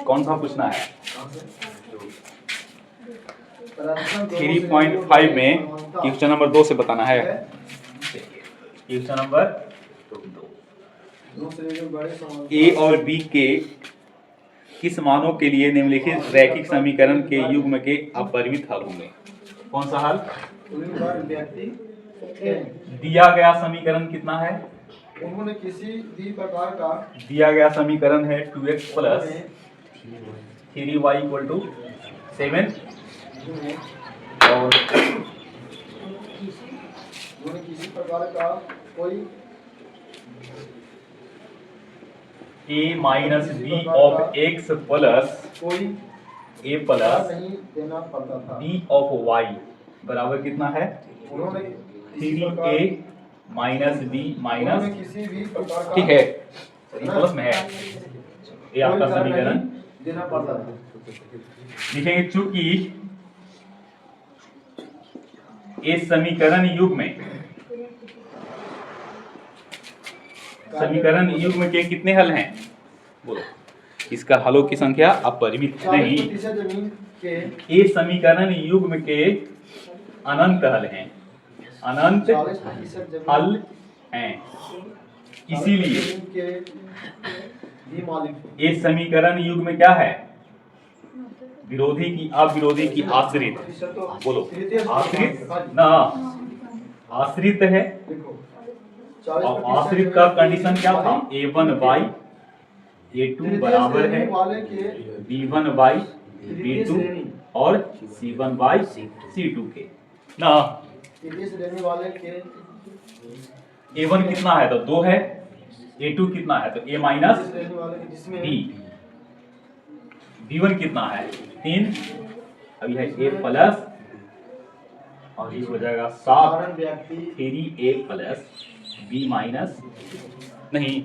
कौन सा पूछना है? 3.5 में क्वेश्चन नंबर 2 से बताना है। क्वेश्चन नंबर 2, ए और बी के किस मानों के लिए निम्नलिखित रैखिक समीकरण के युग्म के अपरिमित हल होंगे? कौन सा हल? दिया गया समीकरण कितना है? उन्होंने किसी भी प्रकार का दिया गया समीकरण है 2x plus 3y equal to 7 और उन्होंने किसी प्रकार का कोई a minus B of x plus कोई a प्लस नहीं देना पड़ता था। b ऑफ y बराबर कितना है? उन्होंने 3a माइनस b माइनस, किसी भी प्रकार का ठीक है प्लस में है ये आपका समीकरण देना पड़ता था। लिखेंगे चूंकि इस समीकरण युग्म के कितने हल हैं? बोलो। इसका हलों की संख्या अपरिमित नहीं। इस समीकरण युग्म के अनंत हल हैं, अनंत हल हैं। इसीलिए इस समीकरण युग्म क्या है? विरोधी की अविरोधी की आश्रित, बोलो आश्रित ना, आश्रित है। और आश्रित का कंडीशन क्या था? a1 बाई a2 बराबर है b1 बाई b2 और c1 बाई c2 के ना। a1 कितना है? तो 2 है। a2 कितना है? तो a माइनस b। b1 कितना है? 3। अभी है a प्लस और ये हो जाएगा 7 3a प्लस b माइनस नहीं।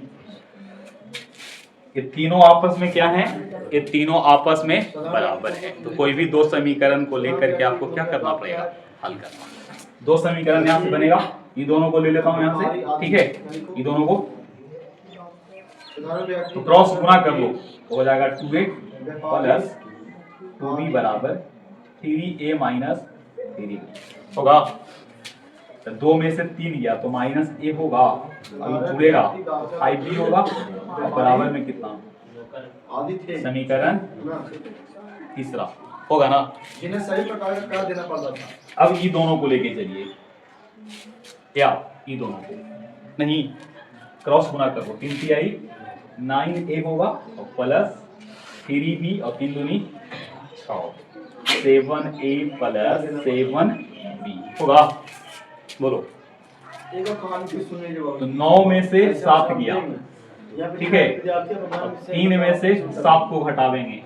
ये तीनों आपस में क्या है? ये तीनों आपस में बराबर है। तो कोई भी दो समीकरण को लेकर के आपको क्या करना पड़ेगा? हल करना। दो समीकरण यहाँ से बनेगा, ये दोनों को ले लेता हूँ यहाँ से, ठीक है। ये दोनों को तो क्रॉस गुना कर लो, हो जाएगा 2a प्लस 2b बराबर 3a माइनस 3b होगा। तो 2 में से 3 गया तो माइनस a होगा, अभी जुड़ेगा 5b होगा और बराबर में कितना? समीकरण तीसरा होगा ना। जिन्हें सही प्रकार का देना पड़ता था। अब ये दोनों को लेके चलिए, क्या ये दोनों को नहीं क्रॉस गुना करो, 3 3 9a होगा और प्लस 3b और 3 दूनी 6 7a प्लस 7b होगा। बोलो। तो 9 में से 7 गया, ठीक है। 3 में से 7 को घटावेंगे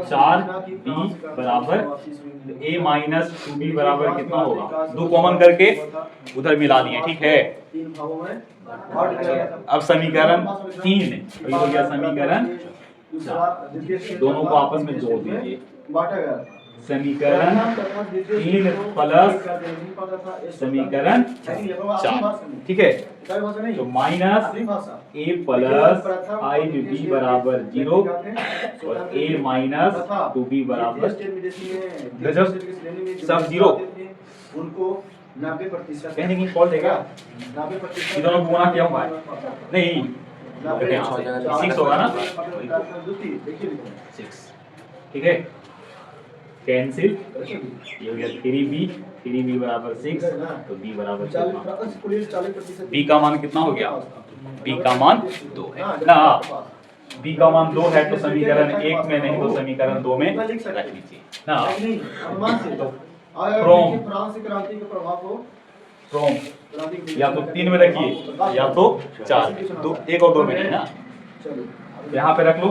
4b बराबर a माइनस 2b बराबर कितना होगा? 2 कॉमन करके उधर मिला दिए, ठीक है। अब समीकरण 3 हो गया समीकरण 4, दोनों को आपस में जोड़ दीजिए। समीकरण 3 प्लस समीकरण 4, ठीक है। तो माइनस a प्लस 5b बराबर 0 और a माइनस 2b बराबर सब 0। उनको 90% कहने की कॉल देगा, 90% इधर गुना क्या हुआ है? नहीं 6 होगा ना, 6, ठीक है। कैंसिल, ये हो गया 3b बराबर 6 तो b बराबर 4। b का मान कितना हो गया? b का मान 2 है ना। b का मान 2 है तो समीकरण 1 में नहीं तो समीकरण 2 में रख लीजिए ना। फ्रॉम या तो 3 में रखिए या तो 4 में, 1 और 2 में नहीं ना। यहाँ पे रख लो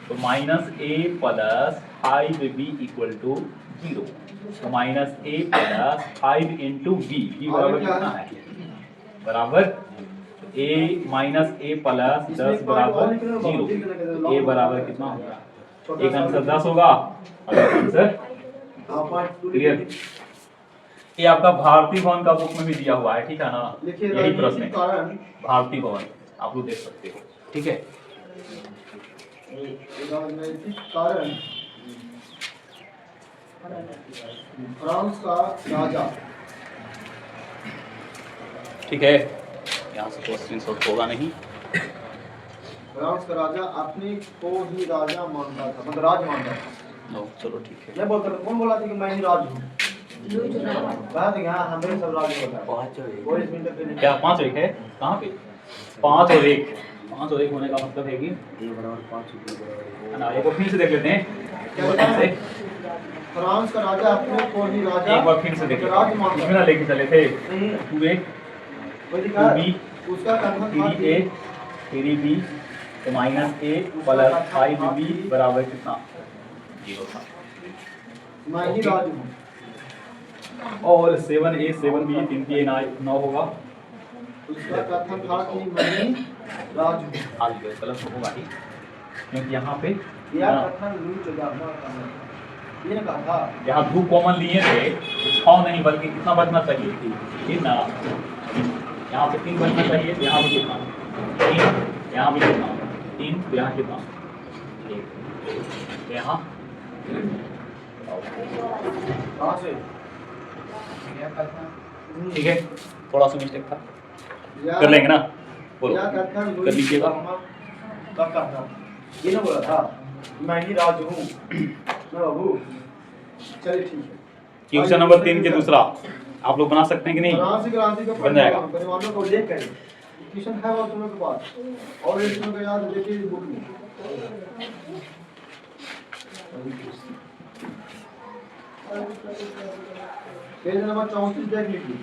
तो minus a plus 5b equal to 0। तो minus a plus 5 into b बराबर कितना है? बराबर a माइनस a प्लस 10 बराबर 0। a बराबर कितना होगा? एक आंसर 10 होगा और एक आंसर क्लियर। ये आपका भारतीय भवन का बुक में भी दिया हुआ है, ठीक है ना। यही प्रश्न है, भारतीय भवन आप लोग देख सकते हो, ठीक है। राजनैतिक कारण फ्रांस का राजा। ठीक है, यहाँ से कोई स्क्रीनशॉट होगा नहीं। फ्रांस का राजा अपने को ही राजा मानता था, मतलब राज मानता था। नो, चलो ठीक है। मैं बोलता था, कौन बोला था कि मैं ही राज हूँ? बात है, हाँ हमें सब राज होता है। कोई इसमें इंटरफेरेंस क्या 5 और 1 है? कहाँ पे? 5 और 1, 5 और 1 होने का मतलब है कि है ना। एक बार फिर से देख लेते हैं, एक बार फिर से, फ्रांस का राजा अपने को ही राजा एक बार फिर से देख राज लेते हैं। मानता इसमें ना लेके चले थे नहीं 2a, वही लिखा है। 2b, उसका कथन था 3a, 3b तो -a प्लस 5b बराबर कितना? 0 था। मैं ही राज हूँ। और 7a 7b 3a 9 होगा। उसका कथन था कि मैं ही राज हूँ। आज गलत होगा ही, क्योंकि यहाँ पे यह कथन लूट जाना था। ये ने कहा था यहाँ 2 कॉमन लिए थे, 6 नहीं बल्कि कितना बचना चाहिए? 3 ना। यहाँ पे 3 बचना चाहिए, तो यहाँ पे कितना? 3, यहाँ पे कितना? 3, तो यहाँ कितना? 1, तो यहाँ कहाँ से? ठीक है, थोड़ा सा मिस्टेक था, यह- कर लेंगे ना। बोलो, यह कथन कर लीजिएगा। का कहना। ये ना बोला था मैं ही राज हूँ ना बाबू। चलिए ठीक है। क्वेश्चन नंबर 3 के दूसरा आप लोग बना सकते हैं कि नहीं? फ्रांस क्रांति का बन जाएगा। परिवारों को लेकर क्वेश्चन है और तुम्हें के पास और एक तुम्हें याद देखिए बुक में। पेज नंबर 34 देख लीजिए।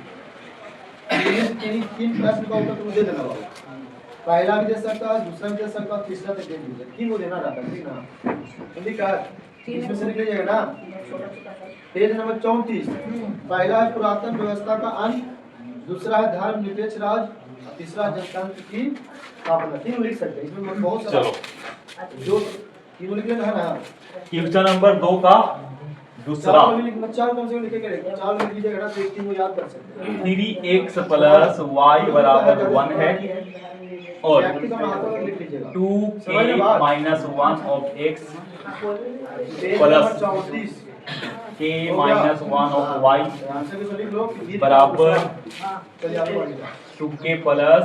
तीन प्रश्न का उत्तर तुम दे देना बाबू। पहला भी दे सकता है, दूसरा भी दे सकता है, तीसरा तक दे दीजिए। तीन को देना रहता है, ठीक ना? जल्दी कर, इसमें से निकल जाएगा ना। पेज नंबर 34 पहला है पुरातन व्यवस्था का अंत, दूसरा है धर्म निरपेक्ष राज, और तीसरा जनतंत्र की स्थापना। तीन लिख सकते हैं, इसमें बहुत सारा चलो जो तीनों लिख लेना है ना। क्वेश्चन नंबर 2 का दूसरा, चार में लिखना, चार कम से कम लिखेंगे, चार में लीजिएगा ना तो एक तीन को याद कर सकते हैं। 3x प्लस y बराबर 1 है और व्यक्ति का महत्व लिख लीजिएगा। 2k minus 1 of x page plus number 34 k minus 1 of y answer के सभी लोग बराबर चलिए आगे बढ़िए। 2k plus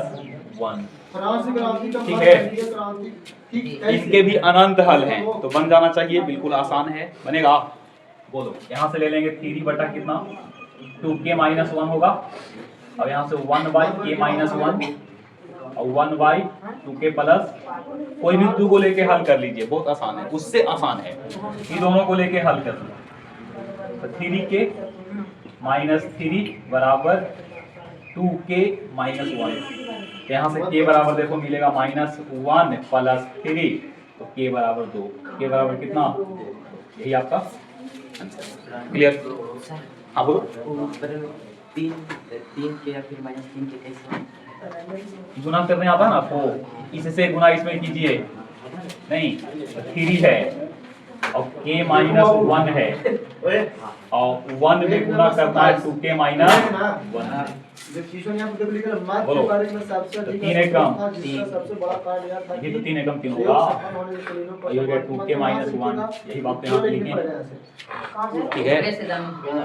1। फ्रांस क्रांति का ठीक है। क्रांति ठीक कैसे? इनके भी अनंत हल हैं, तो बन जाना चाहिए, बिल्कुल आसान है, बनेगा। बोलो, यहाँ से ले लेंगे 3 बटा कितना? 2k माइनस 1 होगा। अब यहाँ से 1 बाई k माइनस 1 और 1 बाई 2k प्लस, कोई भी 2 को लेके हल कर लीजिए, बहुत आसान है, उससे आसान है, ये दोनों को लेके हल कर लो। तो 3k माइनस 3 बराबर 2k माइनस 1। तो यहाँ से k बराबर देखो मिलेगा -1 प्लस 3, तो k बराबर 2। k बराबर कितना? यही आपका क्लियर? हाँ बोलो। 3 के या फिर -3 के कैसे? गुना करने आता है ना आपको, इससे गुना इसमें कीजिए, नहीं 3 है और k माइनस 1 है और 1 में गुना करना है 2k माइनस 1। जो क्वेश्चन यहाँ पे लिखा है मैथ बोलो। के बारे में सबसे तो अधिक तीन एकम, था, जिसका सबसे बड़ा कारण यह था ये तो कि 3 एकम 3 योग होगा, सफल होने के लिए और ये 2k माइनस 1, यही बात यहाँ पे लिखी है। ठीक है,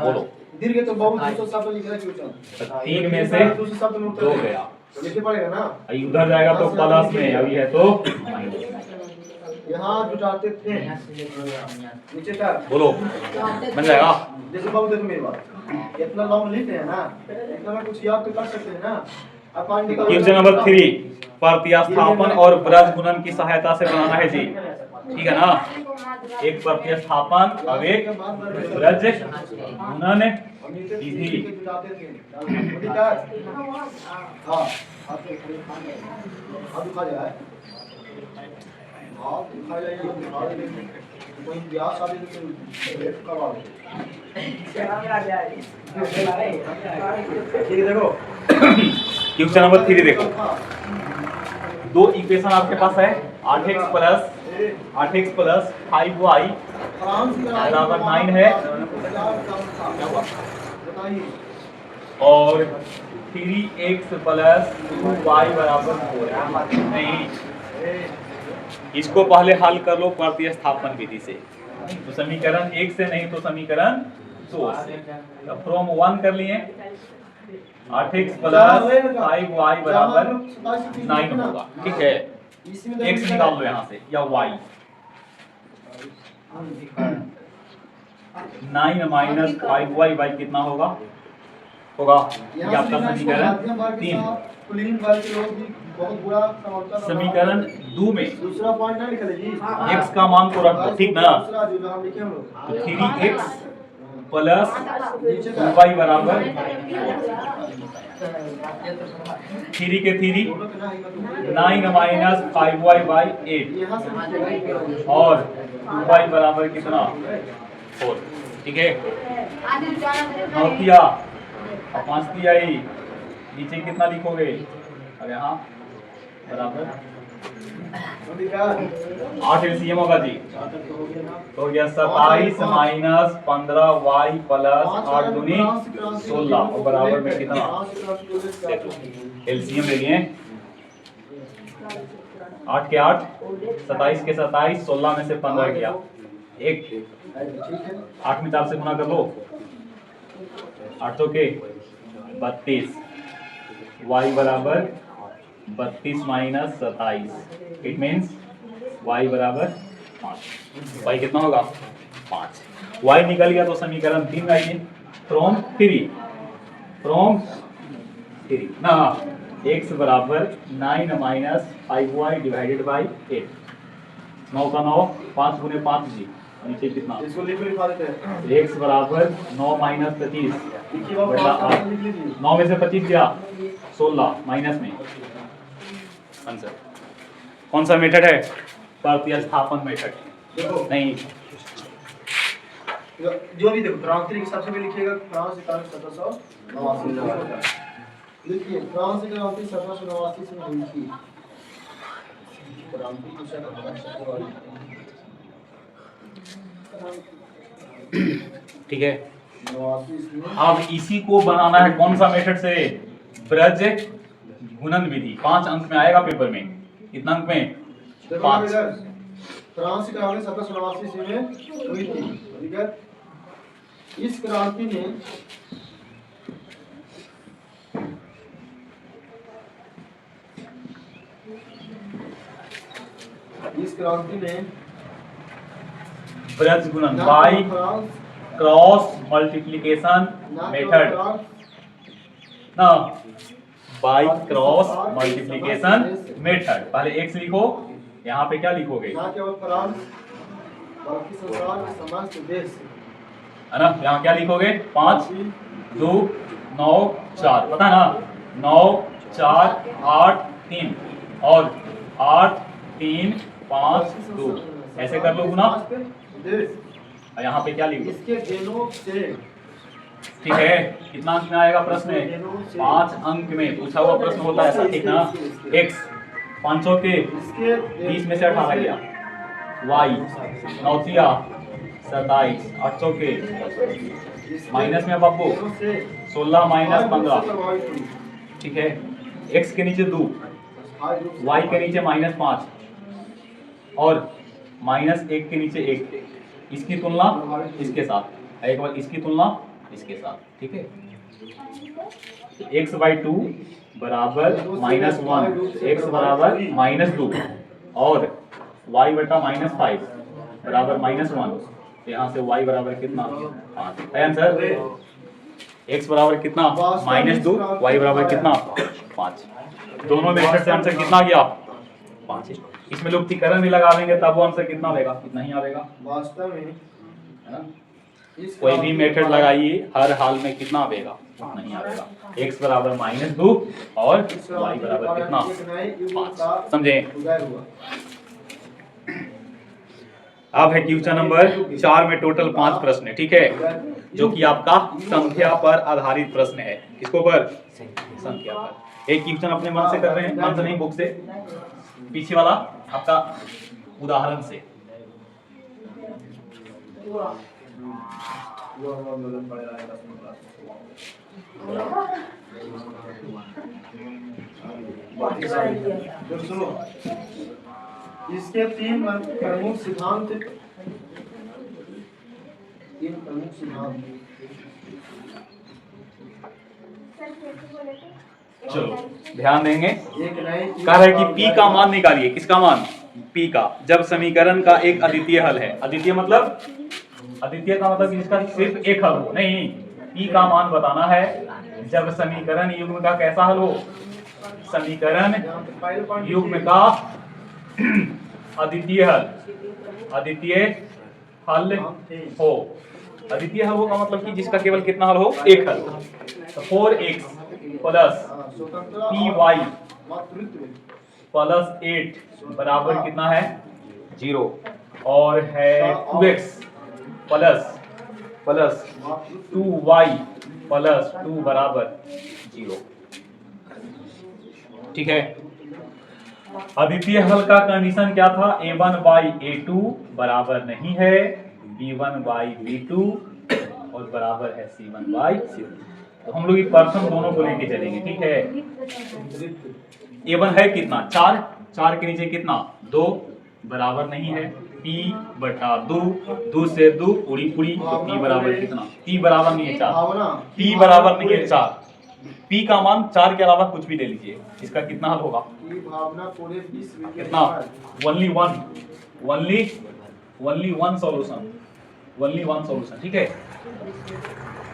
बोलो। दीर्घ तो बहुत दूसरा शब्द लिख रहा है क्वेश्चन। तो 3 में से दूसरे शब्द में 2 गया, तो लिखना पड़ेगा ना। अभी उधर जाएगा तो प्लस में, अभी है तो माइनस। यहाँ जुटाते थे नीचे तक। बोलो, बन जाएगा। जैसे बाबू देखो मेरी बात, इतना लॉन्ग लिखते हैं ना, इतना में कुछ याद तो कर सकते हैं ना। अब पानी निकालो। क्वेश्चन नंबर 3 प्रतिस्थापन और ब्रज गुणन की सहायता से बनाना है जी, ठीक है ना? एक प्रतिस्थापन और एक ब्रज गुणन विधि। जुटाते थे। हाँ, हाथ दुखा जाए, हाथ दुखा जाए, कोई ब्याह शादी तो रेट करवा दो। ठीक है, देखो क्वेश्चन नंबर 3 देखो, दो इक्वेशन आपके पास है, 8x प्लस 5y बराबर 9 है और 3x प्लस 2y बराबर 4 है। नहीं, इसको पहले हल कर लो प्रतिस्थापन विधि से। तो समीकरण 1 से नहीं तो समीकरण 2 से। तो फ्रॉम 1 कर लिए 8x प्लस 5y बराबर 9 होगा, ठीक है। x निकाल लो यहाँ से या y। 9 माइनस 5y बाई कितना होगा ये आपका समीकरण 3। समीकरण 2 में दूसरा पॉइंट ना निकले जी। x का मान को रख दो, ठीक ना। दूसरा जो हम लिखे हम लोग तो 3x प्लस 2y बराबर 3 के 3 9 माइनस 5y बाई 8 यहाँ से और 2y बराबर कितना 4, ठीक है। 9 किया और 5 किया ही, नीचे कितना लिखोगे और यहाँ बराबर 8 एलसीएम होगा जी। तो हो गया 27 माइनस 15y प्लस 8 दूनी 16 और बराबर में कितना, एलसीएम ले लिए 8 के 8 27 के 27 16 में से 15 गया 1 8 में 4 से गुना कर लो 8 के 32 y बराबर 32 माइनस 27 इट मीन्स y बराबर 5। y कितना होगा 5। y निकल गया तो समीकरण 3 आइए फ्रॉम 3 ना x बराबर 9 माइनस 5y डिवाइडेड बाई 8 9 का 9 5 गुने 5 जी नीचे कितना इसको लिखा देते हैं। x बराबर 9 माइनस 25 बटा 8 9 में से 25 गया 16 माइनस में आंसर। कौन सा मेथड है प्रतिस्थापन मेथड नहीं जो भी देखो क्रांति के सबसे पहले लिखिएगा फ्रांस का 1789 लिखिए फ्रांस का क्रांति 1789 से लिखिए क्रांति पूछा था ठीक है। अब इसी को बनाना है कौन सा मेथड से ब्रज गुणन विधि 5 अंक में आएगा पेपर में। कितना अंक में 5। फ्रांस की क्रांति 1789 में हुई थी, ठीक है। इस क्रांति ने ब्रज गुणन बाई क्रॉस मल्टीप्लिकेशन मेथड ना बाई क्रॉस मल्टीप्लिकेशन मेथड। पहले x लिखो, यहाँ पे क्या लिखोगे है ना, यहाँ क्या लिखोगे 5 2 9 4 पता है ना 9 4 8 3 और 8 3 5 2 ऐसे कर लो गुना। यहाँ पे क्या लिखो इसके गेनों से, ठीक है। कितना अंक में आएगा प्रश्न है 5 अंक में पूछा हुआ प्रश्न होता है ऐसा, ठीक ना। x 500 के 20 में से 18 गया y 9 27 800 के माइनस में बाबू 16 माइनस 15, ठीक है। x के नीचे 2 y के नीचे -5 और -1 के नीचे 1। इसकी तुलना इसके साथ, एक बार इसकी तुलना इसके साथ, ठीक है। x/2 बराबर -1 x बराबर -2 और y बटा -5 बराबर -1। यहाँ से y बराबर कितना 5 है आंसर। x बराबर कितना -2 y बराबर कितना 5। दोनों मेथड से आंसर कितना गया 5। इसमें लुप्तीकरण भी लगा लेंगे तब वो आंसर कितना आएगा, कितना ही आएगा वास्तव में है ना। कोई भी मेथड लगाइए हर हाल में कितना आएगा उतना ही आएगा। x बराबर -2 और y बराबर कितना 5, समझे। अब है क्वेश्चन नंबर 4 में टोटल 5 प्रश्न है, ठीक है, जो कि आपका संख्या पर आधारित प्रश्न है। किसको पर संख्या पर। एक क्वेश्चन अपने मन से कर रहे हैं, मन से नहीं बुक से, पीछे वाला आपका उदाहरण से। इसके तीन प्रमुख सिद्धांत, तीन प्रमुख सिद्धांत। चलो ध्यान देंगे। एक नए कह रहा है कि पी का मान निकालिए। किसका मान? पी का। जब समीकरण का एक अद्वितीय हल है, अद्वितीय मतलब, अद्वितीय का मतलब जिसका सिर्फ एक हल हो, नहीं, पी का मान बताना है जब समीकरण युग्म का कैसा हल हो, समीकरण युग्म का अद्वितीय हल, अद्वितीय हल हो। अद्वितीय हल हो का मतलब कि जिसका केवल कितना हल हो? एक हल। तो 4x plus P Y plus 8 बराबर कितना है? 0। और है 2x प्लस 2y प्लस 2 बराबर 0। ठीक है। अद्वितीय हल का कंडीशन क्या था? a1 बाई a2 बराबर नहीं है b1 बाई b2 और बराबर है c1 बाई c2। तो हम लोग प्रथम दोनों को लेके चलेंगे। ठीक है। a1 है कितना? 4, 4 के नीचे कितना? 2 बराबर नहीं है p बटा 2, 2 से 2 पूरी पूरी, तो p बराबर कितना? p बराबर नहीं है 4, p बराबर नहीं है 4। p का मान 4 के अलावा कुछ भी ले लीजिए, इसका कितना हल होगा? कितना? Only one solution, only one solution. ठीक है।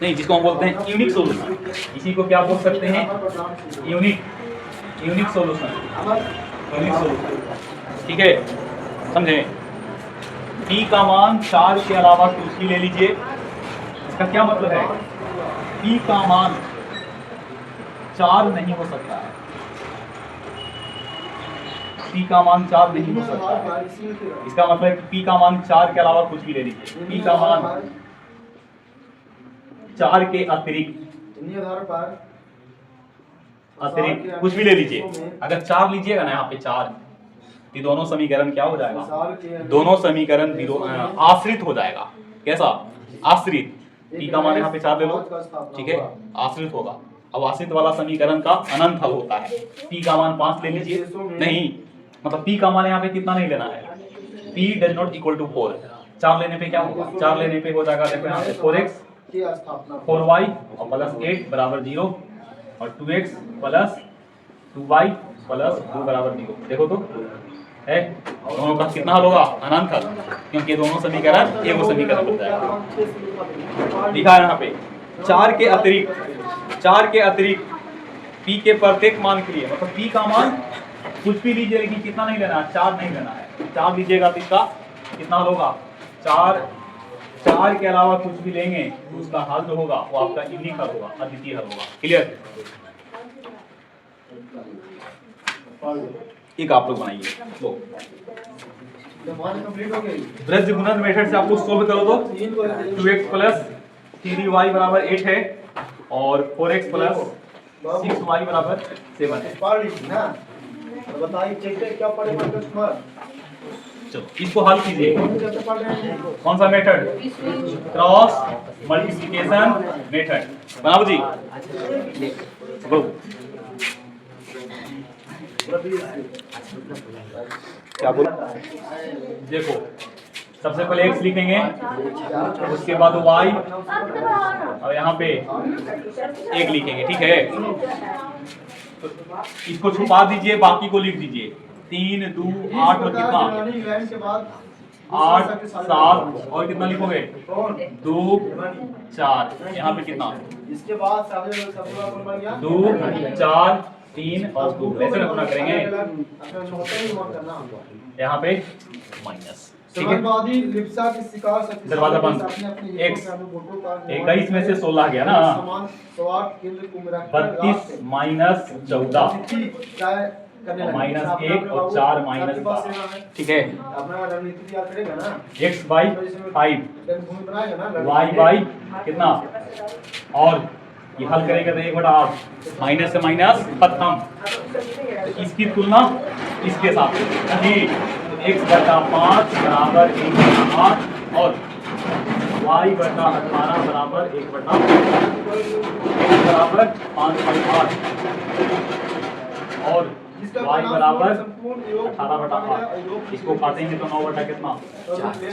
नहीं, जिसको हम बोलते हैं यूनिक सॉल्यूशन, इसी को क्या बोल सकते हैं? Unique solution, unique solution. ठीक है, समझे? p का मान 4 के अलावा कुछ भी ले लीजिए। इसका क्या मतलब है? p का मान 4 नहीं हो सकता है, p का मान 4 नहीं हो सकता है। इसका मतलब है कि p का मान 4 के अलावा कुछ भी ले लीजिए। p का मान 4 के अतिरिक्त कुछ भी ले लीजिए। अगर 4 लीजिएगा ना यहाँ पे 4, ये दोनों समीकरण क्या हो जाएगा? दोनों समीकरण आश्रित हो जाएगा। कैसा? आश्रित। p का मान यहाँ पे 4 ले लो। ठीक है, आश्रित होगा। अब आश्रित वाला समीकरण का अनंत हल होता है। p का मान 5 ले लीजिए। नहीं, मतलब p का मान यहाँ पे कितना नहीं लेना है? p does not equal to 4। 4 लेने पे क्या होगा? 4 लेने पे हो जाएगा, देखो यहाँ पे 4x 4y और प्लस 8 बराबर 0 और 2x प्लस 2y प्लस 2 बराबर 0। देखो तो है, दोनों का कितना हल होगा? अनंत हल, क्योंकि दोनों समीकरण एक समीकरण बन जाएगा। लिखा है यहाँ पे 4 के अतिरिक्त p के प्रत्येक मान के लिए, मतलब p का मान कुछ भी लीजिए लेकिन कितना नहीं लेना है? 4 नहीं लेना है। 4 लीजिएगा तो इसका कितना हल होगा? 4 के अलावा कुछ भी लेंगे तो उसका हल जो होगा वो आपका यूनिक हल होगा, अद्वितीय हल होगा। क्लियर? एक आप लोग बनाइए। तो ब्रज गुणन मेथड से आप लोग सोल्व करो तो 2x प्लस 3y बराबर 8 है और 4x प्लस 6y बराबर 7 है। बताइए चेक क्या पड़ेगा कस्टमर? चलो इसको हल कीजिए। कौन सा मेथड? Cross multiplication method. बनाओ जी। क्या बोला? देखो, सबसे पहले x लिखेंगे, उसके बाद y और यहाँ पे 1 लिखेंगे। ठीक है, तो इसको छुपा दीजिए, बाकी को लिख दीजिए। 3 2 8 और कितना? 8 7 और कितना लिखोगे? 2 4। यहाँ पे कितना? इसके बाद 2 4 3 और 2 ऐसे गुणा करेंगे। यहाँ पे माइनस। ठीक है, दरवाजा बंद। x 21 में से 16 गया ना, 32 माइनस 14 माइनस 1 और 4 माइनस 12। ठीक है, x बाई 5 y बाई कितना? और ये हल करेंगे तो 1/8 माइनस से माइनस खत्म। तो इसकी तुलना इसके साथ जी, x बटा 5 बराबर 1/8 और y बटा 18 बराबर 1/8 बराबर 5/8 और जिसका y परिणाम बराबर संपूर्ण योग 18/8 इसको काटेंगे तो 9 बटा कितना और 4 फिर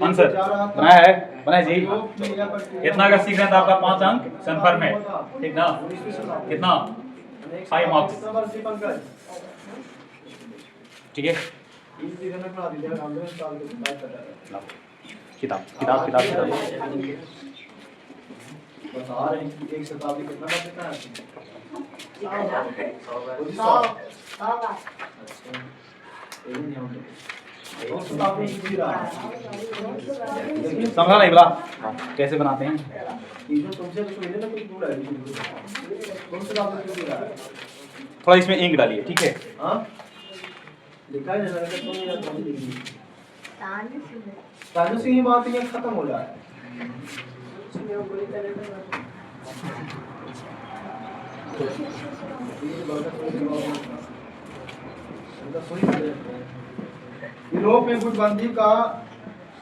आंसर चार आता। बनाया है बनाया जी योग क्रिया प्रक्रिया इतना का सीखना था आपका 5 अंक कंफर्म है ठीक ना कितना 5 मार्क्स कितना बार सी पंकज ठीक है इस सीधे में पढ़ा दीजिएगा काम में साल के बाद करता है किताब किताब किताब किताब बता रहे हैं कि एक शताब्दी कितना बार देता है समझा नहीं बोला कैसे बनाते हैं तुमसे तो सुनिए ना कोई दूर है कौन सा बात क्यों रहा है थोड़ा इसमें इंक डालिए ठीक है हाँ लिखा है ना तुम यार कौन लिखी तानु से ही बात ये खत्म हो जाए यूरोप में गुटबंदी का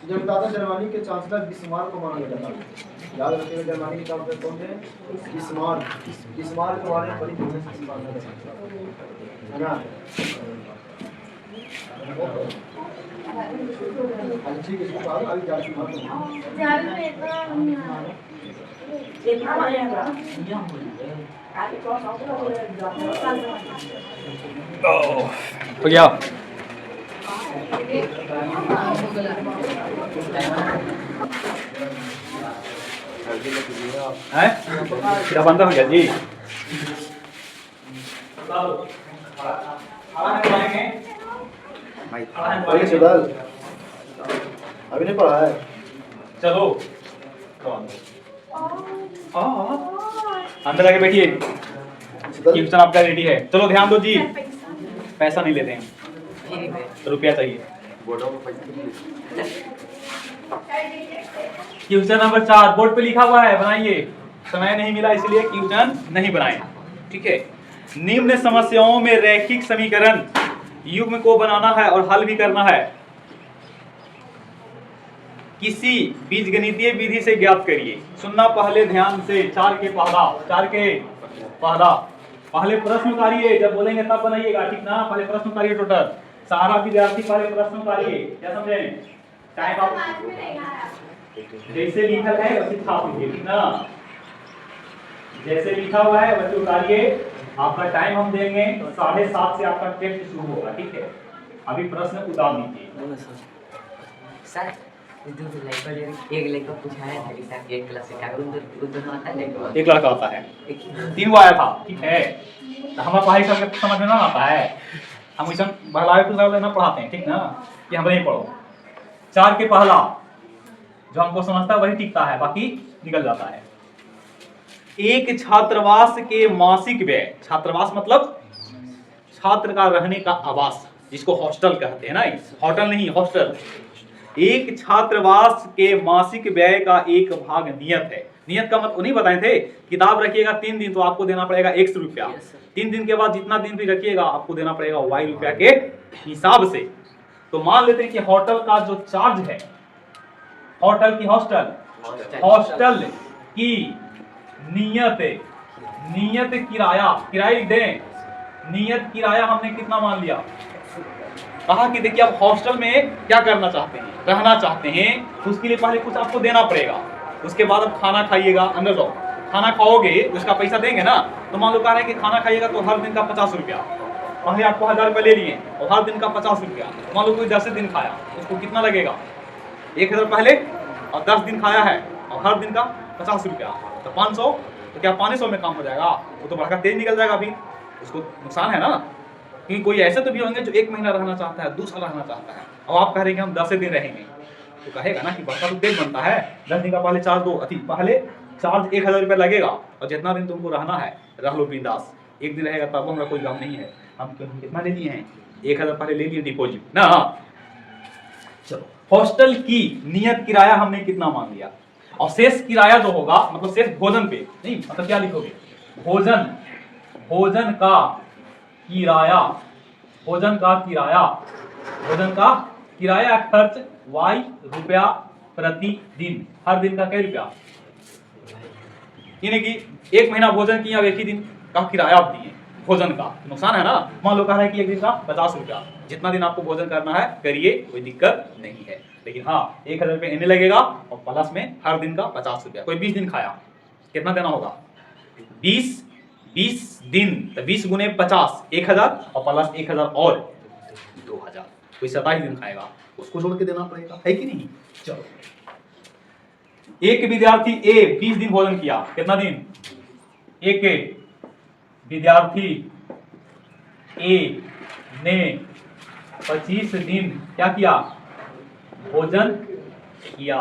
जमदादा जर्मनी के चांसलर बिस्मार्क को माना जाता है याद रखिएगा जर्मनी के चांसलर कौन थे बिस्मार्क के बारे में बड़ी ध्यान से बात है ना ठीक है इसको बाद अभी जा चुका हो गया है क्या बंद हो गया जी अभी नहीं पढ़ा है चलो अंदर आके बैठिए क्वेश्चन आपका रेडी है चलो ध्यान दो जी पैसा नहीं लेते हैं रुपया चाहिए क्वेश्चन नंबर 4 बोर्ड पे लिखा हुआ है बनाइए समय नहीं मिला इसलिए क्वेश्चन नहीं बनाए ठीक है निम्न समस्याओं में रैखिक समीकरण युग्म को बनाना है और हल भी करना है किसी बीजगणितीय विधि से ज्ञात करिए सुनना पहले ध्यान से 4 के पहला पहले प्रश्न उतारिए जब बोलेंगे तब बनाइएगा ठीक ना पहले प्रश्न उतारिए टोटल सारा विद्यार्थी पहले प्रश्न उतारिए क्या समझे टाइम आप जैसे लिखा है वैसे छाप लीजिए ठीक ना जैसे लिखा हुआ है वैसे उतारिए आपका टाइम हम देंगे 7:30 से आपका टेस्ट शुरू होगा ठीक है अभी प्रश्न उतार दीजिए सर एक लड़का पूछा है कि सर एक क्लास से क्या उधर आता है एक लड़का आता है 3 वो आया था ठीक है तो हमारा पढ़ाई करके समझ में ना आता है हम इसे बहलावे फुसलावे ना पढ़ाते हैं ठीक ना कि हम नहीं पढ़ो 4 के पहला जो हमको समझता है वही टिकता है बाकी निकल जाता है एक छात्रावास के मासिक व्यय छात्रावास मतलब छात्र का रहने का आवास जिसको हॉस्टल कहते हैं ना होटल नहीं हॉस्टल एक छात्रावास के मासिक व्यय का एक भाग नियत है नियत का मतलब नहीं बताए थे किताब रखिएगा 3 दिन तो आपको देना पड़ेगा 100 रुपया 3 दिन के बाद जितना दिन भी रखिएगा आपको देना पड़ेगा y रुपया के हिसाब से तो मान लेते हैं कि होटल का जो चार्ज है होटल की हॉस्टल की नियत किराया लिख दें नियत किराया हमने कितना मान लिया कहा कि देखिए आप हॉस्टल में क्या करना चाहते हैं रहना चाहते हैं उसके लिए पहले कुछ आपको देना पड़ेगा उसके बाद आप खाना खाइएगा अंदर जाओ खाना खाओगे उसका पैसा देंगे ना तो मान लो कह रहे हैं कि खाना खाइएगा तो हर दिन का 50 रुपया पहले आपको 1000 रुपया ले लिए और हर दिन का 50 रुपया मान लो कोई 10 दिन खाया उसको कितना लगेगा 1000 पहले और 10 दिन खाया है और हर दिन का 50 रुपया तो 500 तो क्या 500 में काम हो जाएगा वो तो बड़का तेज निकल जाएगा अभी उसको नुकसान है ना क्योंकि कोई ऐसे तो भी होंगे जो 1 महीना रहना चाहता है 2 साल रहना चाहता है और आप कह रहे हैं कि हम 10 दिन रहेंगे तो कहेगा ना कि बड़का तो तेज बनता है 10 दिन का पहले चार्ज 1000 रुपया लगेगा और जितना दिन तुमको रहना है रह लो बिंदास 1 दिन रहेगा तब हमारा कोई गम नहीं है हम कितना ले लिए हैं 1000 पहले ले लिए डिपॉजिट ना चलो हॉस्टल की नियत किराया हमने कितना मान लिया और शेष किराया जो होगा मतलब शेष भोजन पे नहीं मतलब क्या लिखोगे भोजन का किराया खर्च y रुपया प्रति दिन हर दिन का क्या रुपया यानी कि 1 महीना भोजन किया 1 ही दिन का किराया आप दिए भोजन का नुकसान है ना। मान लो कह रहा है कि एक दिन का 50 रुपया, जितना दिन आपको भोजन करना है करिए, कोई दिक्कत नहीं है। लेकिन हाँ 1000 रुपये इन्हें लगेगा और प्लस में हर दिन का 50 रुपया। कोई 20 दिन खाया, कितना देना होगा? 20 दिन, तो 20 गुने 50 1000 और प्लस 1000 और 2000। कोई 27 दिन खाएगा, उसको जोड़ के देना पड़ेगा, है कि नहीं? चलो, एक विद्यार्थी ए 20 दिन भोजन किया, कितना दिन? एक विद्यार्थी ए ने 25 दिन क्या किया? भोजन किया।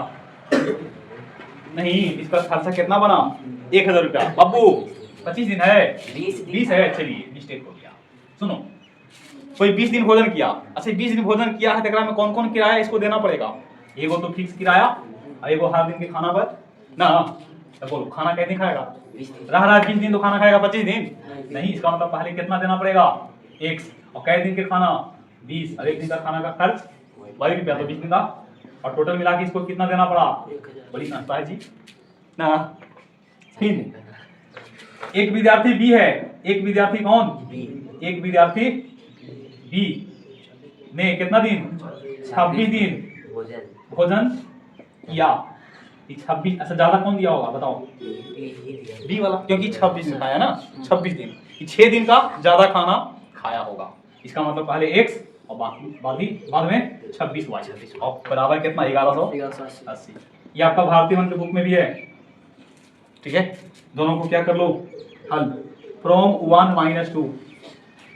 नहीं, इसका खर्चा कितना बना? 1000 रुपया। बाबू 25 दिन है, 20 है, चलिए मिस्टेक हो गया। सुनो, कोई 20 दिन भोजन किया। अच्छा 20 दिन भोजन किया है तो में कौन कौन किराया इसको देना पड़ेगा? एगो तो फिक्स किराया और एगो हर दिन के खाना पर ना। तो बोलो खाना कैसे खाएगा? रह रहा 20 दिन तो खाना खाएगा 25 दिन नहीं। इसका मतलब पहले कितना देना पड़ेगा? x, और कै दिन के खाना 20, और एक दिन का खाना का खर्च 22 रुपया, तो 20 दिन का, और टोटल मिला के इसको कितना देना पड़ा? बड़ी संस्था है जी ना। एक विद्यार्थी बी है, एक विद्यार्थी कौन? एक विद्यार्थी बी ने कितना दिन? 26 दिन भोजन किया। 26, अच्छा ज्यादा कौन दिया होगा बताओ? बी वाला, क्योंकि 26 दिन खाया ना, 26 दिन, 6 दिन का ज्यादा खाना खाया होगा। इसका मतलब पहले x और बाद में 26y और बराबर कितना? 1180। ये आपका भारतीय वन के बुक में भी है, ठीक है। दोनों को क्या कर लो? हल। फ्रॉम 1 - 2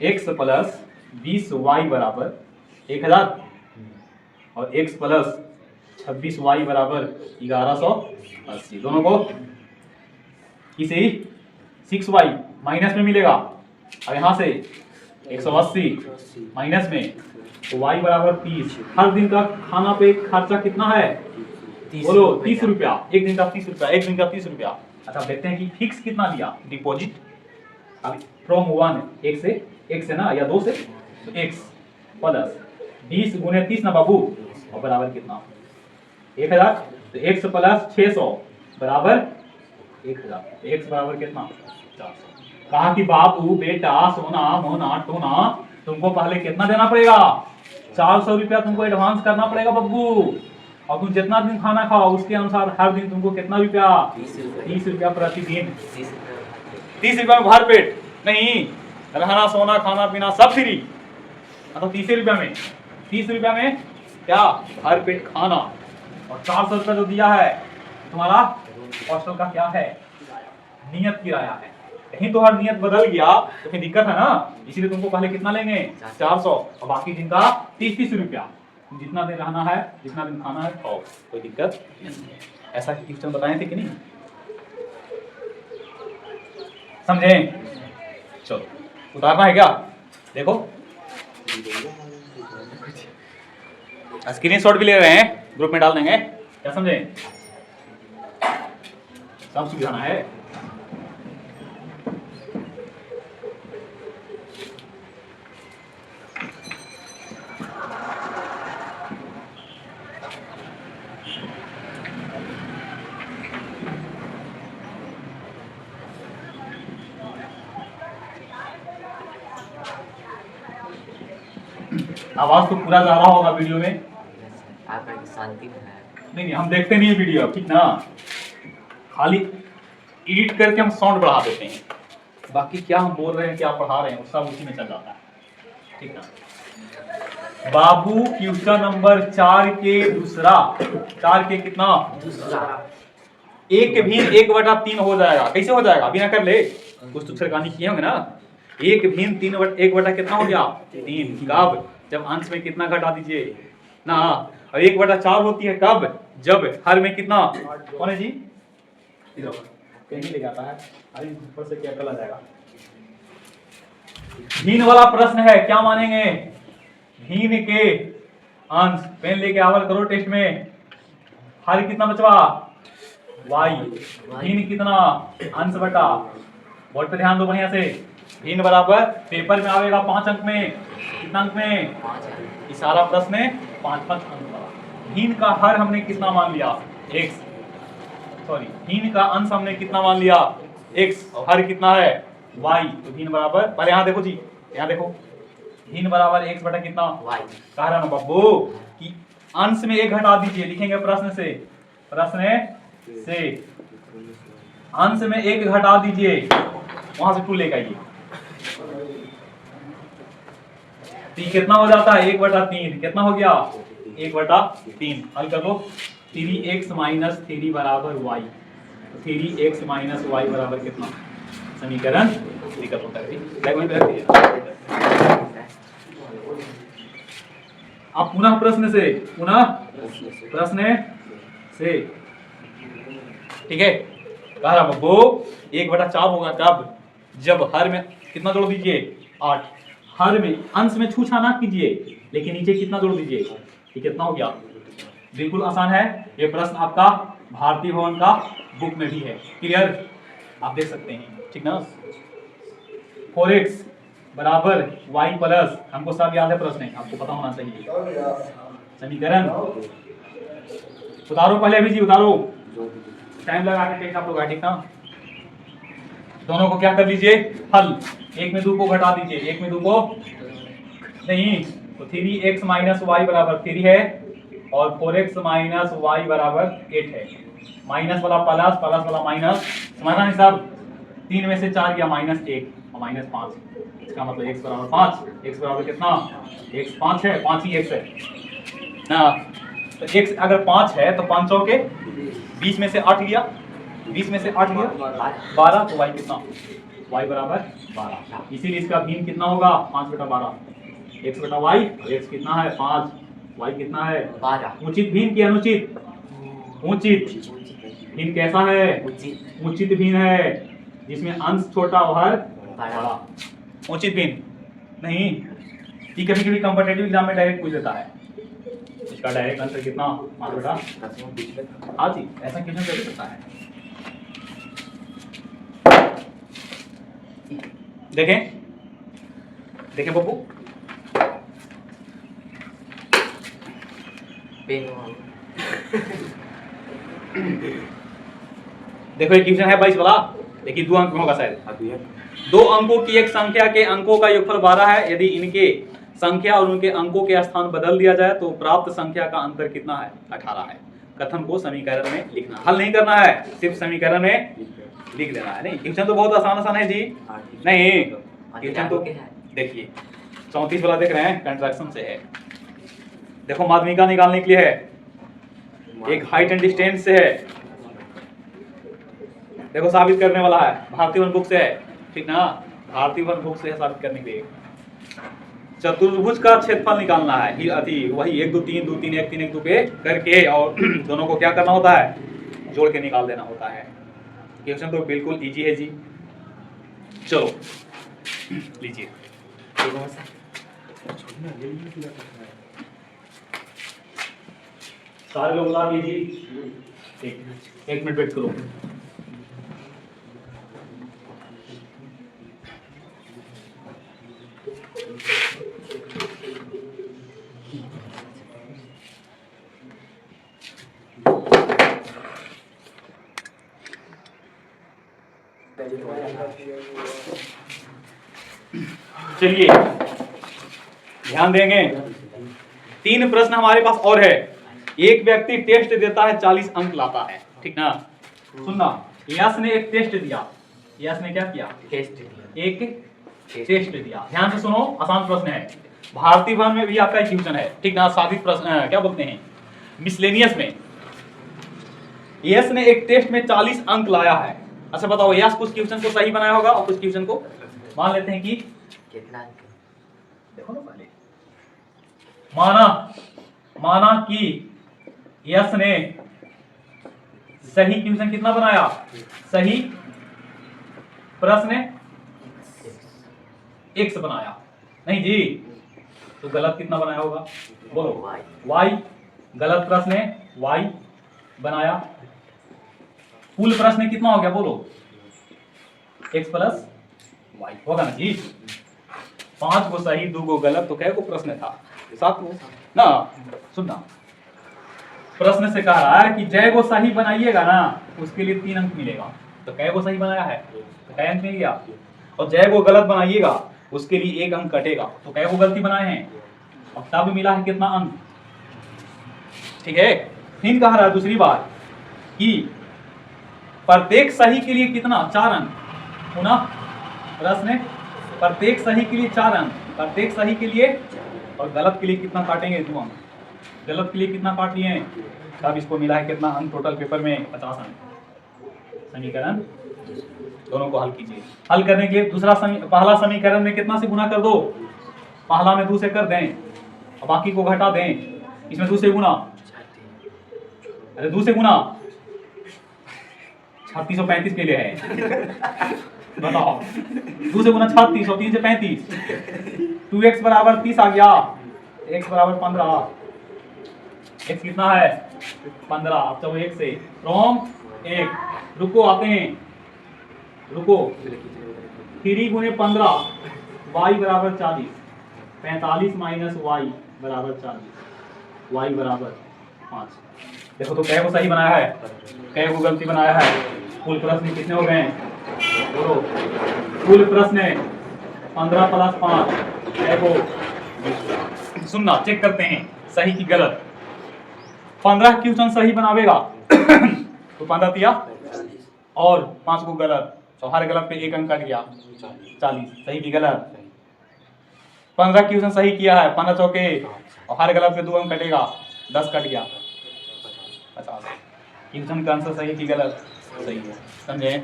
x प्लस 20y बराबर 1000 और x प्लस 26y बराबर 1180। दोनों को इसे 6y माइनस में मिलेगा, और यहाँ से 180 माइनस में, तो y बराबर 30। हर दिन का खाना पे खर्चा कितना है? बोलो 30 रुपया। एक दिन का 30 रुपया, एक दिन का 30 रुपया। अच्छा देखते हैं कि फिक्स कितना लिया डिपॉजिट। अब फ्रॉम 1 एक से ना, या 2 से, तो x प्लस 20 गुने 30 ना बाबू, और बराबर कितना? 1000। तो x प्लस 600 बराबर 1000। x बराबर कितना? 400। कहा कि बाबू बेटा सोना मोना टोना तुमको पहले कितना देना पड़ेगा? 400 रुपया तुमको एडवांस करना पड़ेगा बब्बू, और तुम जितना दिन खाना खाओ उसके अनुसार हर दिन तुमको कितना रुपया? 30 रुपया प्रतिदिन। 30 रुपया में भर पेट नहीं, रहना सोना खाना पीना सब फ्री। मतलब 30 रुपया में, 30 रुपया में क्या? हर पेट खाना। और 400 रुपया जो दिया है तुम्हारा हॉस्टल का क्या है? नियत किराया है। कहीं तो हर नियत बदल गया तो फिर दिक्कत है ना, इसीलिए तुमको पहले कितना लेंगे? 400, और बाकी दिन का 30 रुपया। जितना दिन रहना है, जितना दिन खाना है खाओ, कोई दिक्कत नहीं है। ऐसा क्वेश्चन बताए थे कि नहीं? समझे? चलो उतारना है क्या? देखो स्क्रीनशॉट भी ले रहे हैं, ग्रुप में डाल देंगे। क्या समझे? सब सुझाना है। आवाज तो पूरा जा रहा होगा वीडियो में। आपका शांति में है। नहीं हम देखते नहीं है वीडियो, ठीक ना, खाली एडिट करके हम साउंड बढ़ा देते हैं, बाकी क्या हम बोल रहे हैं क्या पढ़ा रहे हैं सब उसी में चल जाता है, ठीक ना। बाबू क्वेश्चन नंबर 4 के दूसरा, 4 के कितना? दूसरा। एक भी 1/3 हो जाएगा। कैसे हो जाएगा? बिना कर ले, कुछ तो छेड़खानी किए होंगे ना। एक भी 1 कितना हो गया? 3। कब? जब अंश में कितना घटा दीजिए ना, और 1/4 होती है कब? जब हर में कितना? कौन है जी? इधर कहीं ले जाता है, अरे ऊपर से क्या चला जाएगा। भिन्न वाला प्रश्न है, क्या मानेंगे? भिन्न के अंश, पेन लेके आवल करो टेस्ट में। हर कितना बचवा? y। भिन्न कितना? अंश बटा। बोर्ड पे ध्यान दो बढ़िया से। भिन्न बराबर पेपर में आएगा 5 अंक में। कितना अंक में? 5 इस सारा प्रश्न में 5 अंक वाला। भिन्न का हर हमने कितना मान लिया? x। सॉरी, भिन्न का अंश हमने कितना मान लिया? x, और हर कितना है? y, तो भिन्न बराबर, पहले यहाँ देखो जी, यहाँ देखो, भिन्न बराबर x बटा कितना y। कह रहा ना बाबू कि अंश में एक घटा दीजिए, लिखेंगे प्रश्न से अंश में एक घटा दीजिए, वहां से 2 लेकर आइए, तो कितना हो जाता है 1/3, कितना हो गया 1/3, हल कर लो, 3x माइनस 3 बराबर y, 3x माइनस y बराबर कितना, समीकरण निकल होता है। अब पुनः प्रश्न से ठीक है, कह रहा बब्बू 1/4 होगा कब, जब हर में कितना जोड़ दीजिए 8, हर में अंश में छूछा ना कीजिए, लेकिन नीचे कितना जोड़ दीजिए, ये कितना हो गया, बिल्कुल आसान है ये प्रश्न, आपका भारतीय भवन का बुक में भी है, क्लियर, आप देख सकते हैं, ठीक ना। 4x बराबर y प्लस, हमको सब याद है प्रश्न है, आपको पता होना चाहिए, समीकरण उतारो पहले, अभी जी उतारो, टाइम लगा के टेस्ट आप लोग, ठीक ना। दोनों को क्या कर लीजिए हल, एक में 2 को घटा दीजिए, एक में 2 को नहीं, तो 3x माइनस वाई बराबर 3 है और 4x माइनस वाई बराबर 8 है, माइनस वाला प्लस, प्लस वाला माइनस, समझना नहीं सब, 3 में से 4 गया -1 और -5, इसका मतलब x बराबर 5, x बराबर कितना, x 5 है, 5 ही x है ना, तो x अगर 5 है तो 5 के 20 में से 8 लिया, 20 में से 8 लिया 12, तो y कितना, y बराबर 12, इसीलिए इसका भिन्न कितना होगा 5/12, x/y, x कितना है 5, y कितना है 12। उचित भिन्न की अनुचित, उचित भिन्न कैसा है, उचित भिन्न है, जिसमें अंश छोटा और हर बड़ा, उचित भिन्न नहीं, ये कभी कभी कॉम्पिटिटिव एग्जाम में डायरेक्ट पूछ देता है, इसका डायरेक्ट आंसर कितना 5 बेटा, हाँ जी ऐसा क्वेश्चन कर सकता है। देखें बब्बू, देखो एक क्वेश्चन है 22 वाला, देखिए 2 अंक में होगा शायद, 2 अंकों की एक संख्या के अंकों का योगफल 12 है, यदि इनके संख्या और उनके अंकों के स्थान बदल दिया जाए तो प्राप्त संख्या का अंतर कितना है, 18 है। कथन को समीकरण में लिखना, हल नहीं करना है, सिर्फ समीकरण में लिख देना है। नहीं क्वेश्चन तो बहुत आसान है जी, नहीं क्वेश्चन तो देखिए 34 वाला देख रहे हैं, कंट्रैक्शन से है, देखो माध्यमिका निकालने के लिए है, एक हाइट एंड डिस्टेंस से है, देखो साबित करने वाला है, भारतीय वन बुक से है, ठीक ना, भारतीय वन बुक से है साबित करने के लिए। चतुर्भुज का क्षेत्रफल निकालना है, वही 1 2 3 2 3 1 3 1 2 पे करके, और दोनों को क्या करना होता है, जोड़ के निकाल देना होता है। क्वेश्चन तो बिल्कुल इजी है जी, चलो लीजिए, सारे लोग ला लीजिए, एक मिनट वेट करो। चलिए ध्यान देंगे, 3 प्रश्न हमारे पास और है। एक व्यक्ति टेस्ट देता है 40 अंक लाता है, ठीक ना, सुनना, यश ने एक टेस्ट दिया, यश ने क्या किया, एक टेस्ट दिया, ध्यान से सुनो, आसान प्रश्न है, भारतीय भवन में भी आपका क्वेश्चन है, ठीक ना, साधित प्रश्न क्या बोलते हैं, मिसलेनियस में। यश ने एक टेस्ट में 40 अंक लाया है, अच्छा बताओ यश कुछ क्वेश्चन को सही बनाया होगा और कुछ क्वेश्चन को, मान लेते हैं कि कितना, देखो ना पहले, माना कि यश ने सही क्वेश्चन कितना बनाया, सही प्रश्न x बनाया, नहीं जी, तो गलत कितना बनाया होगा, बोलो y, गलत प्रश्न y बनाया, कुल प्रश्न कितना हो गया, बोलो x प्लस y होगा ना जी, 5 को सही 2 को गलत, तो कै को प्रश्न था, 7 को ना। सुनना, प्रश्न से कह रहा है कि जय को सही बनाइएगा ना, उसके लिए 3 अंक मिलेगा, तो कै को सही बनाया है, तो कै अंक मिल गया, और जय को गलत बनाइएगा उसके लिए 1 अंक कटेगा। तो कै को गलती बनाए हैं और तब मिला है कितना अंक, ठीक है। फिर कह रहा है दूसरी बात कि प्रत्येक सही के लिए कितना 4 अंक, पुनः प्रश्न प्रत्येक सही के लिए 4 अंक, प्रत्येक सही के लिए, और गलत के लिए कितना काटेंगे 2 अंक, गलत के लिए कितना काट लिए हैं, तब इसको मिला है कितना अंक टोटल पेपर में 50 अंक। समीकरण दोनों को हल कीजिए। हल करने के लिए पहला समीकरण में कितना से गुना कर दो, पहला में 2 से कर दें और बाकी को घटा दें, इसमें 2 से गुना, अरे 2 से गुना 3635 के लिए है बताओ, 2 से गुना 36 और 3 से 35, 2x बराबर 30 आ गया, x बराबर 15, x कितना है 15। अब चलो 1 से फ्रॉम 1, रुको आते हैं, रुको 3 गुने 15 y बराबर 40, 45 माइनस y बराबर 40, y बराबर 5। देखो तो कै को सही बनाया है, कै को गलती बनाया है। कुल प्रश्न कितने हो गए, बोलो कुल प्रश्न 15 प्लस 5, कै को सुनना चेक करते हैं सही की गलत। 15 क्वेश्चन सही बनावेगा तो 15 दिया और 5 को गलत, तो हर गलत पे 1 अंक कट गया 40, सही की गलत। 15 क्वेश्चन सही किया है, 15 चौके और हर गलत पे 2 अंक कटेगा, 10 कट गया 50। क्वेश्चन का आंसर सही की गलत, सही है, समझे।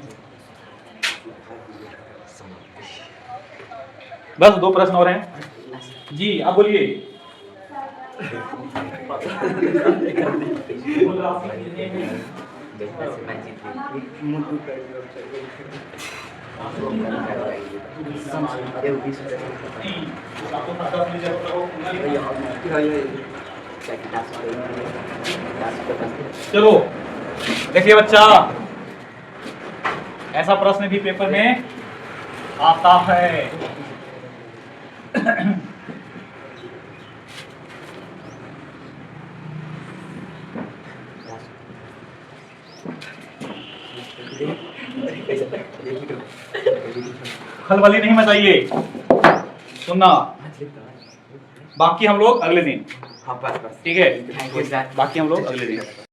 बस 2 प्रश्न और हैं जी, आप बोलिए। चलो देखिए बच्चा, ऐसा प्रश्न भी पेपर में आता है। खलबली नहीं मचाइए, सुनना, बाकी हम लोग अगले दिन, ठीक है, बाकी हम लोग अगले दिन।